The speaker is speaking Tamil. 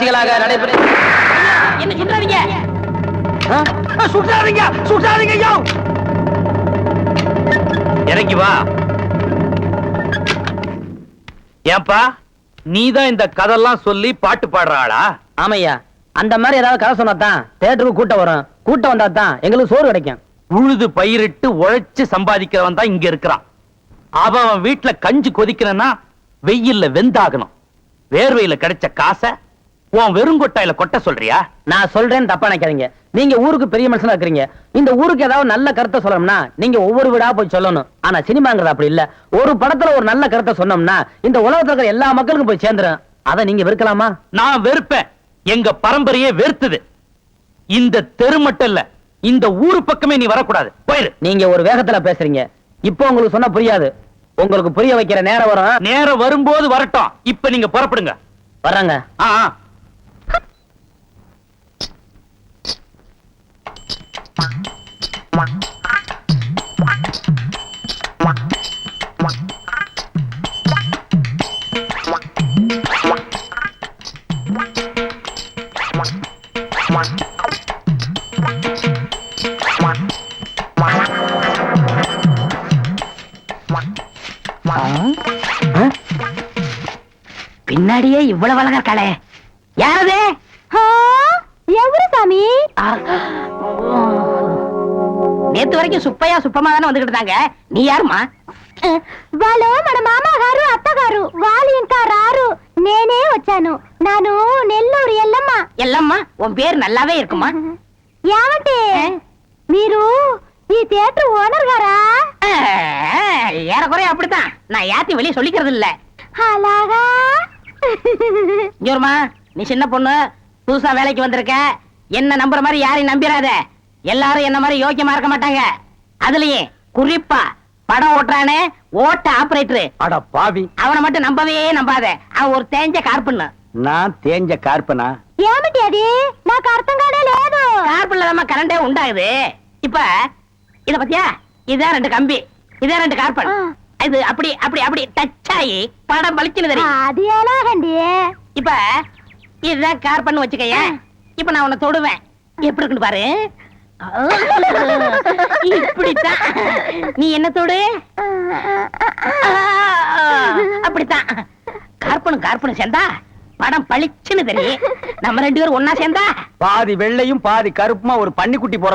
காட்சிகளாக நடைபெறும். என்ன சுற்றாதீங்க, சுற்றாதீங்க, சுற்றாதீங்க. இறங்கி வா. ஏன்பா நீதான் இந்த கதெல்லாம் சொல்லி பாட்டு பாடுற ஆளா? ஆமையா, அந்த மாதிரி ஏதாவது கதை சொன்னாதான் தேட்டருக்கு கூட்டம் வரும். கூட்டம் வந்தா தான் எங்களுக்கு சோறு கிடைக்கும். உழுது பயிரிட்டு உழைச்சு சம்பாதிக்கிறவன் தான் இங்க இருக்கிறான். அவன் வீட்டுல கஞ்சி கொதிக்கணும்னா வெயில்ல வெந்தாகணும். வேர்வையில கிடைச்ச காசை உன் வெறுங்கொட்டாயில கொட்ட சொல்றியா? நான் சொல்றேன்னு தப்பா நினைக்காதீங்க. நீங்க ஊருக்கு பெரிய மனுஷனா இருக்கிறீங்க. இந்த ஊருக்கு ஏதாவது நல்ல கருத்தை சொல்லணும்னா நீங்க ஒவ்வொரு வீடா போய் சொல்லணும். ஆனா சினிமாங்கிறது அப்படி இல்ல. ஒரு படத்துல ஒரு நல்ல கருத்தை சொன்னோம்னா இந்த உலகத்துல இருக்கிற எல்லா மக்களுக்கும் போய் சேர்ந்துரும். அதை நீங்க வெறுக்கலாமா? நான் வெறுப்பேன். எங்க பரம்பரையே வெறுத்துது. இந்த தெரு மட்டும் இல்ல, இந்த ஊரு பக்கமே நீ வரக்கூடாது. போயிரு. நீங்க ஒரு வேகத்துல பேசுறீங்க. இப்போ உங்களுக்கு சொன்னா புரியாது. உங்களுக்கு புரிய வைக்கிற நேரம் வரும். நேரம் வரும்போது வரட்டும். இப்ப நீங்க புறப்படுங்க. வர்றாங்க. ஆ ஆ. பின்னாடியே இவ்வளவு அழகா இருக்காளே, யாரது? எவரு சாமி? நேத்து வரைக்கும் சுப்பையா சுப்பமா தானே வந்துகிட்டு இருந்தாங்க. நீ யாருமா? వాళ్ళు మన మామగారు అత్తగారు వాళ్ళు ఇంకా రారు. నేనే వచ్చాను. నాను నెల్లూరు ఎల్లమ్మ. எல்லம்மா, உன் பேர் நல்லாவே இருக்குமா? ఏమంటే మీరు ఈ థియేటర్ ఓనర్ గారా? ஏறக்குறைய அப்படித்தான். நான் யாத்தி வெளியே சொல்லிக்கிறது இல்ல. అలాగా? ஜோர்மா, நீ சின்ன பொண்ணு, புதுசா வேலைக்கு வந்திருக்க. என்ன நம்புற மாதிரி யாரையும் நம்பிராத. எல்லாரும் என்ன மாதிரி யோக்கியமா இருக்க மாட்டாங்க. அதுலயே குறிப்பா படம் ஓட்டுறானே ஓட்ட ஆபரேட்டர், அட பாவி, அவனை மட்டும் நம்பவே நம்பாத. அவன் ஒரு தேஞ்ச கார்பன்னு. நான் தேஞ்ச கார்பனா? ఏమిటి అది? నాకు అర్థం కానే లేదు. கார்பன்ல தான் கரண்டே உண்டாகுது. இப்ப இத பத்தியா, இதான் 2 கம்பி, இதான் 2 கார்பன். இது அப்படி அப்படி அப்படி டச் ஆகி படம் பளிச்சுன்னு தெரியும். అది ఎలాగండి? இப்ப இதுதான் கார்பன் வச்சுக்கய. இப்ப நான் உன்னை தொடுவேன். எப்படி இருக்குன்னு பாரு. இப்படித்தான். நீ என்ன தொடு? அப்படித்தான். கார்பனும் சேர்ந்தா படம் பளிச்சுன்னு தெரியும். நம்ம 2 பேரும் ஒன்னா சேர்ந்தா பாதி வெள்ளையும் பாதி கருப்புமா ஒரு பன்னிக்குட்டி பிறக்கும்.